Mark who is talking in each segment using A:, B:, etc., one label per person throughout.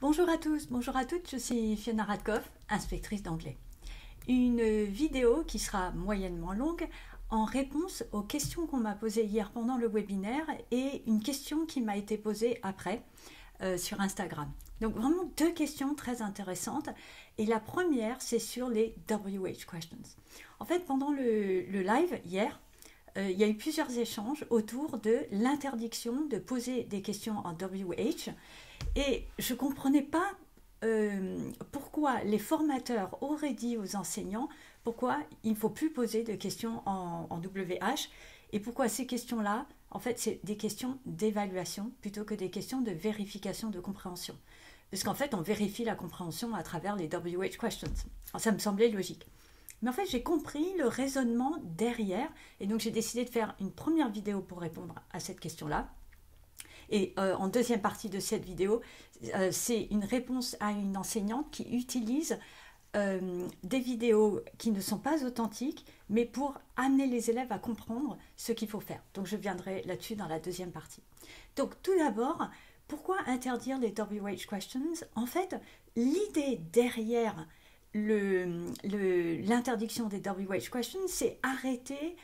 A: Bonjour à tous, bonjour à toutes, je suis Fiona Radkoff, inspectrice d'anglais. Une vidéo qui sera moyennement longue en réponse aux questions qu'on m'a posées hier pendant le webinaire et une question qui m'a été posée après sur Instagram. Donc vraiment deux questions très intéressantes et la première c'est sur les WH questions. En fait pendant le live hier, il y a eu plusieurs échanges autour de l'interdiction de poser des questions en WH et je ne comprenais pas pourquoi les formateurs auraient dit aux enseignants pourquoi il ne faut plus poser de questions en WH et pourquoi ces questions-là, en fait, c'est des questions d'évaluation plutôt que des questions de vérification de compréhension. Parce qu'en fait, on vérifie la compréhension à travers les WH questions. Alors, ça me semblait logique. Mais en fait, j'ai compris le raisonnement derrière et donc j'ai décidé de faire une première vidéo pour répondre à cette question-là. Et en deuxième partie de cette vidéo, c'est une réponse à une enseignante qui utilise des vidéos qui ne sont pas authentiques, mais pour amener les élèves à comprendre ce qu'il faut faire. Donc je viendrai là-dessus dans la deuxième partie. Donc tout d'abord, pourquoi interdire les WH questions? En fait, l'idée derrière l'interdiction des WH questions, c'est arrêter.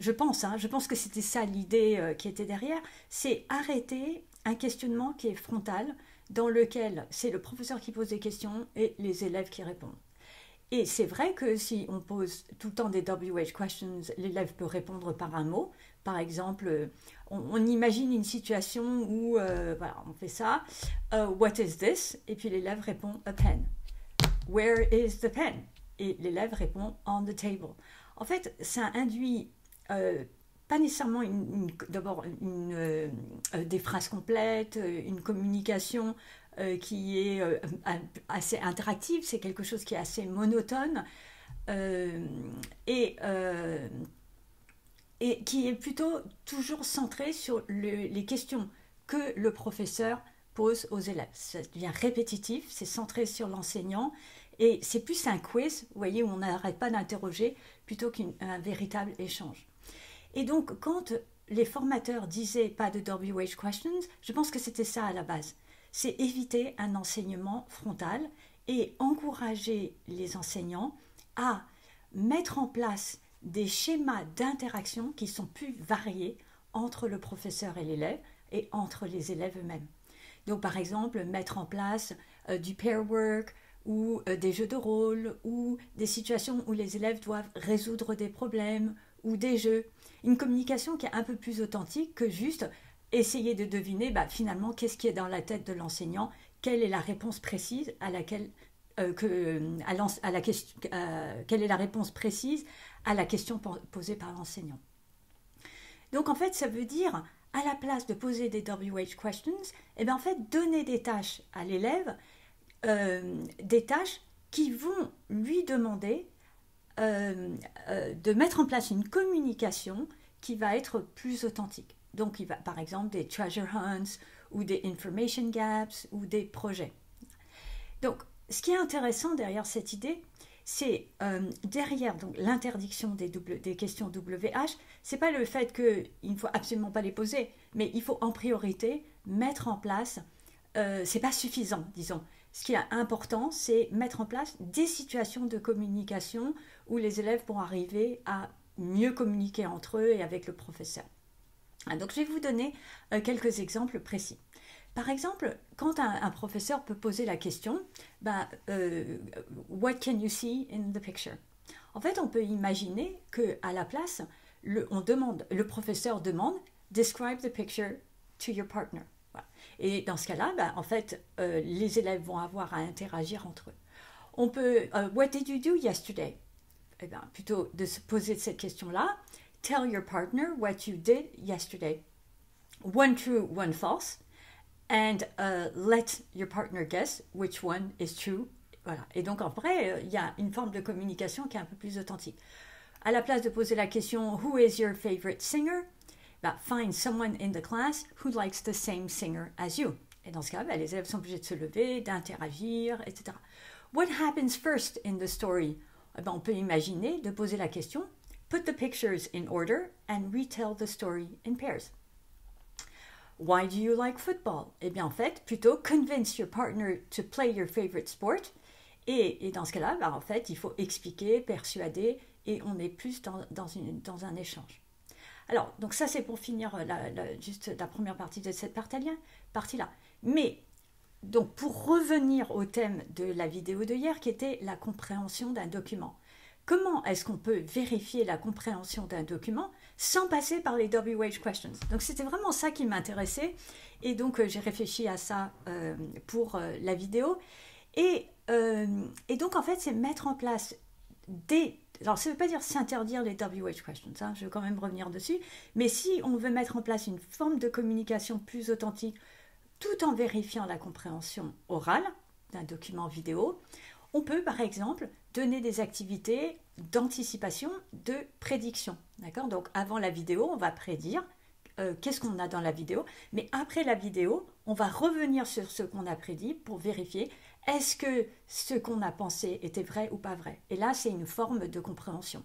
A: Je pense que c'était ça l'idée qui était derrière, c'est arrêter un questionnement qui est frontal, dans lequel c'est le professeur qui pose des questions et les élèves qui répondent. Et c'est vrai que si on pose tout le temps des WH questions, l'élève peut répondre par un mot. Par exemple, on imagine une situation où, voilà, on fait ça, what is this? Et puis l'élève répond a pen. Where is the pen? Et l'élève répond on the table. En fait, ça induit pas nécessairement d'abord des phrases complètes, une communication qui est assez interactive, c'est quelque chose qui est assez monotone et qui est plutôt toujours centré sur les questions que le professeur pose aux élèves. Ça devient répétitif, c'est centré sur l'enseignant et c'est plus un quiz, vous voyez, où on n'arrête pas d'interroger plutôt qu'un véritable échange. Et donc, quand les formateurs disaient pas de WH questions, je pense que c'était ça à la base. C'est éviter un enseignement frontal et encourager les enseignants à mettre en place des schémas d'interaction qui sont plus variés entre le professeur et l'élève et entre les élèves eux-mêmes. Donc, par exemple, mettre en place du pair work ou des jeux de rôle ou des situations où les élèves doivent résoudre des problèmes ou des jeux. Une communication qui est un peu plus authentique que juste essayer de deviner finalement qu'est-ce qui est dans la tête de l'enseignant, quelle est la réponse précise à laquelle quelle est la réponse précise à la question posée par l'enseignant. Donc en fait, ça veut dire à la place de poser des WH questions, en fait donner des tâches à l'élève, des tâches qui vont lui demander de mettre en place une communication qui va être plus authentique. Donc, il va, par exemple, des treasure hunts ou des information gaps ou des projets. Donc, ce qui est intéressant derrière cette idée, c'est derrière l'interdiction des questions WH, c'est pas le fait qu'il ne faut absolument pas les poser, mais il faut en priorité mettre en place, c'est pas suffisant, disons. Ce qui est important, c'est mettre en place des situations de communication où les élèves vont arriver à mieux communiquer entre eux et avec le professeur. Donc, je vais vous donner quelques exemples précis. Par exemple, quand un professeur peut poser la question, what can you see in the picture? En fait, on peut imaginer qu'à la place, le professeur demande, describe the picture to your partner. Voilà. Et dans ce cas-là, en fait, les élèves vont avoir à interagir entre eux. On peut, what did you do yesterday? Plutôt de se poser cette question-là, tell your partner what you did yesterday. One true, one false. And let your partner guess which one is true. Voilà. Et donc, après, il y a une forme de communication qui est un peu plus authentique. À la place de poser la question, who is your favorite singer? Find someone in the class who likes the same singer as you. Et dans ce cas, les élèves sont obligés de se lever, d'interagir, etc. What happens first in the story? On peut imaginer de poser la question, put the pictures in order and retell the story in pairs. Why do you like football? Eh bien, en fait, plutôt convince your partner to play your favorite sport. Et dans ce cas-là, en fait, il faut expliquer, persuader, et on est plus dans un échange. Alors, donc ça, c'est pour finir juste la première partie de cette partie-là. Mais, donc, pour revenir au thème de la vidéo de hier, qui était la compréhension d'un document. Comment est-ce qu'on peut vérifier la compréhension d'un document sans passer par les WH questions? Donc, c'était vraiment ça qui m'intéressait. Et donc, j'ai réfléchi à ça pour la vidéo. Et donc, en fait, c'est mettre en place des... Alors, ça ne veut pas dire s'interdire les WH questions, hein, je vais quand même revenir dessus. Mais si on veut mettre en place une forme de communication plus authentique, tout en vérifiant la compréhension orale d'un document vidéo, on peut, par exemple, donner des activités d'anticipation, de prédiction. D'accord? Donc, avant la vidéo, on va prédire qu'est-ce qu'on a dans la vidéo. Mais après la vidéo, on va revenir sur ce qu'on a prédit pour vérifier est-ce que ce qu'on a pensé était vrai ou pas vrai. Et là, c'est une forme de compréhension.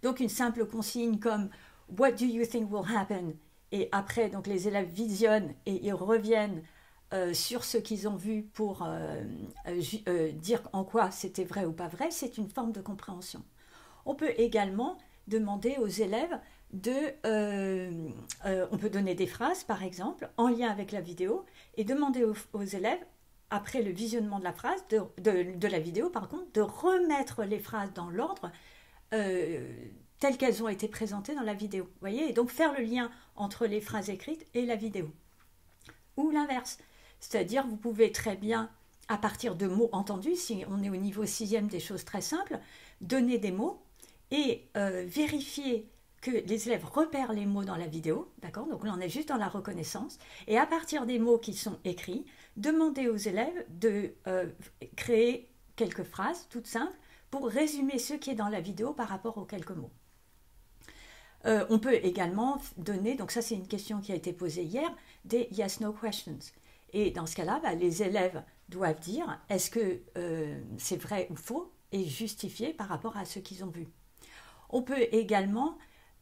A: Donc, une simple consigne comme « What do you think will happen ?» Et après, donc, les élèves visionnent et ils reviennent sur ce qu'ils ont vu pour dire en quoi c'était vrai ou pas vrai, c'est une forme de compréhension. On peut également demander aux élèves on peut donner des phrases, par exemple, en lien avec la vidéo, et demander aux élèves, après le visionnement de la phrase, de la vidéo, par contre, de remettre les phrases dans l'ordre telles qu'elles ont été présentées dans la vidéo. Vous voyez, et donc faire le lien entre les phrases écrites et la vidéo. Ou l'inverse. C'est-à-dire, vous pouvez très bien, à partir de mots entendus, si on est au niveau 6e des choses très simples, donner des mots et vérifier que les élèves repèrent les mots dans la vidéo, d'accord? Donc là, on est juste dans la reconnaissance. Et à partir des mots qui sont écrits, demander aux élèves de créer quelques phrases toutes simples pour résumer ce qui est dans la vidéo par rapport aux quelques mots. On peut également donner, donc ça c'est une question qui a été posée hier, des yes-no questions. Et dans ce cas-là, les élèves doivent dire est-ce que c'est vrai ou faux et justifier par rapport à ce qu'ils ont vu. On peut également,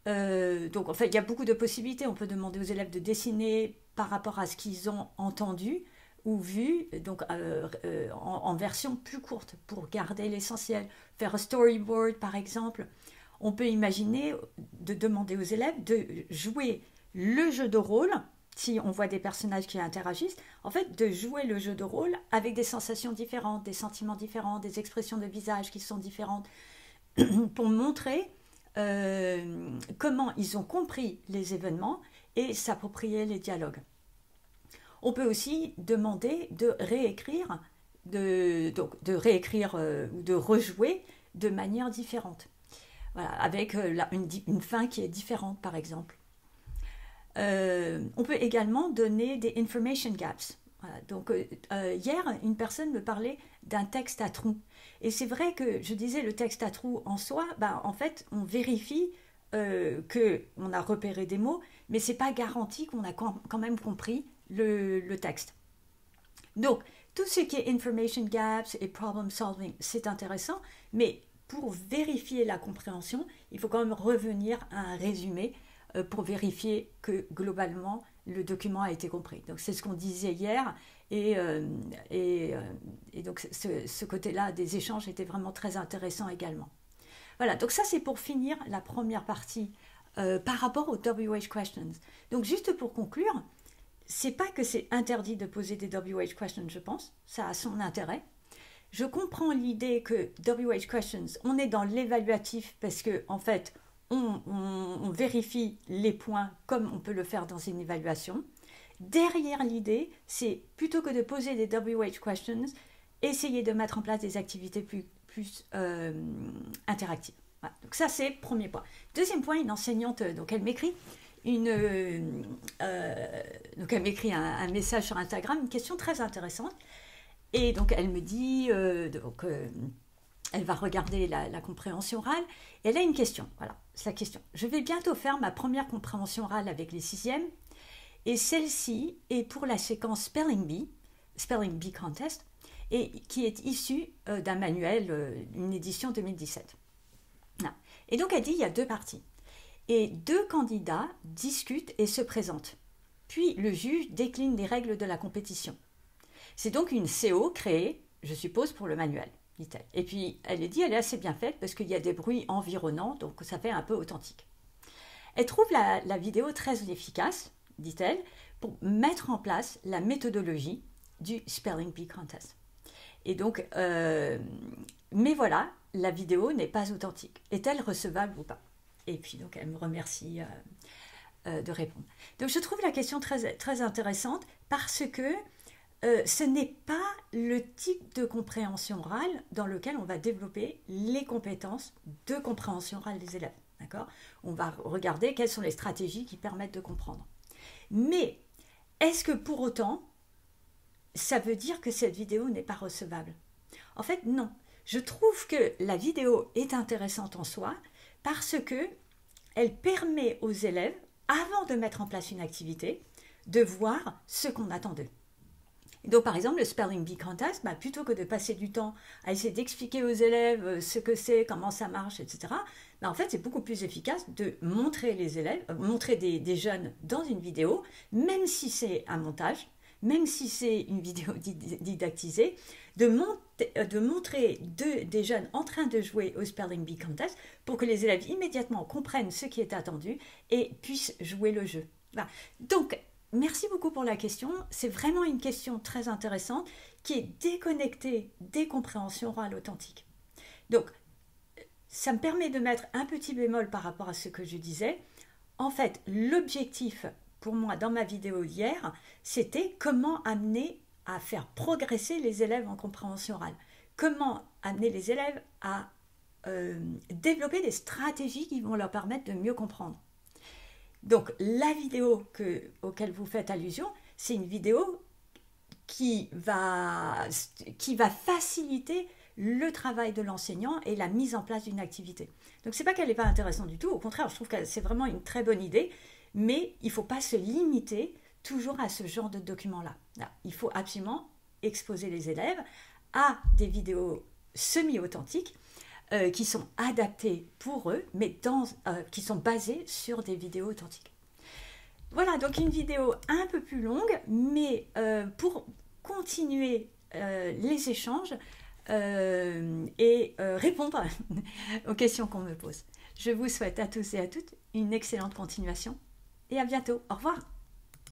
A: donc en fait il y a beaucoup de possibilités, on peut demander aux élèves de dessiner par rapport à ce qu'ils ont entendu ou vu, donc en version plus courte pour garder l'essentiel. Faire un storyboard par exemple. On peut imaginer de demander aux élèves de jouer le jeu de rôle, si on voit des personnages qui interagissent, en fait de jouer le jeu de rôle avec des sensations différentes, des sentiments différents, des expressions de visage qui sont différentes, pour montrer comment ils ont compris les événements et s'approprier les dialogues. On peut aussi demander de réécrire, ou de rejouer de manière différente. Voilà, avec une fin qui est différente, par exemple. On peut également donner des information gaps. Voilà, donc, hier, une personne me parlait d'un texte à trous. Et c'est vrai que je disais le texte à trous en soi, en fait, on vérifie qu'on a repéré des mots, mais ce n'est pas garanti qu'on a quand même compris le texte. Donc, tout ce qui est information gaps et problem solving, c'est intéressant, mais pour vérifier la compréhension, il faut quand même revenir à un résumé pour vérifier que globalement le document a été compris. Donc c'est ce qu'on disait hier et donc ce côté-là des échanges était vraiment très intéressant également. Voilà, donc ça c'est pour finir la première partie par rapport aux WH questions. Donc juste pour conclure, c'est pas que c'est interdit de poser des WH questions, je pense, ça a son intérêt. Je comprends l'idée que WH questions, on est dans l'évaluatif parce que en fait, on vérifie les points comme on peut le faire dans une évaluation. Derrière l'idée, c'est plutôt que de poser des WH questions, essayer de mettre en place des activités plus interactives. Voilà. Donc ça, c'est le premier point. Deuxième point, une enseignante, donc elle m'écrit un message sur Instagram, une question très intéressante. Et donc, elle me dit, elle va regarder la compréhension orale. Et elle a une question. Voilà, c'est la question. Je vais bientôt faire ma première compréhension orale avec les 6e. Et celle-ci est pour la séquence Spelling Bee Contest, et qui est issue d'un manuel, une édition 2017. Là. Et donc, elle dit, il y a 2 parties. Et 2 candidats discutent et se présentent. puis le juge décline les règles de la compétition. C'est donc une CO créée, je suppose, pour le manuel, dit-elle. Et puis, elle est assez bien faite parce qu'il y a des bruits environnants, donc ça fait un peu authentique. Elle trouve la vidéo très efficace, dit-elle, pour mettre en place la méthodologie du Spelling Bee Contest. Et donc, mais voilà, la vidéo n'est pas authentique. Est-elle recevable ou pas? Et puis, donc, elle me remercie de répondre. Donc, je trouve la question très, très intéressante parce que ce n'est pas le type de compréhension orale dans lequel on va développer les compétences de compréhension orale des élèves. D'accord? On va regarder quelles sont les stratégies qui permettent de comprendre. Mais est-ce que pour autant, ça veut dire que cette vidéo n'est pas recevable? En fait, non. Je trouve que la vidéo est intéressante en soi parce que elle permet aux élèves, avant de mettre en place une activité, de voir ce qu'on attend d'eux. Donc, par exemple, le Spelling Bee Contest, plutôt que de passer du temps à essayer d'expliquer aux élèves ce que c'est, comment ça marche, etc., en fait, c'est beaucoup plus efficace de montrer les élèves, montrer des jeunes dans une vidéo, même si c'est un montage, même si c'est une vidéo didactisée, de montrer des jeunes en train de jouer au Spelling Bee Contest pour que les élèves immédiatement comprennent ce qui est attendu et puissent jouer le jeu. Voilà. Donc, merci beaucoup pour la question. C'est vraiment une question très intéressante qui est déconnectée des compréhensions orales authentiques. Donc, ça me permet de mettre un petit bémol par rapport à ce que je disais. En fait, l'objectif pour moi dans ma vidéo d'hier, c'était comment amener à faire progresser les élèves en compréhension orale. Comment amener les élèves à développer des stratégies qui vont leur permettre de mieux comprendre. Donc, la vidéo auquel vous faites allusion, c'est une vidéo qui va faciliter le travail de l'enseignant et la mise en place d'une activité. Donc, c'est pas qu'elle n'est pas intéressante du tout, au contraire, je trouve que c'est vraiment une très bonne idée, mais il ne faut pas se limiter toujours à ce genre de document-là. Il faut absolument exposer les élèves à des vidéos semi-authentiques qui sont adaptées pour eux, mais qui sont basées sur des vidéos authentiques. Voilà, donc une vidéo un peu plus longue, mais pour continuer les échanges et répondre aux questions qu'on me pose. Je vous souhaite à tous et à toutes une excellente continuation et à bientôt. Au revoir.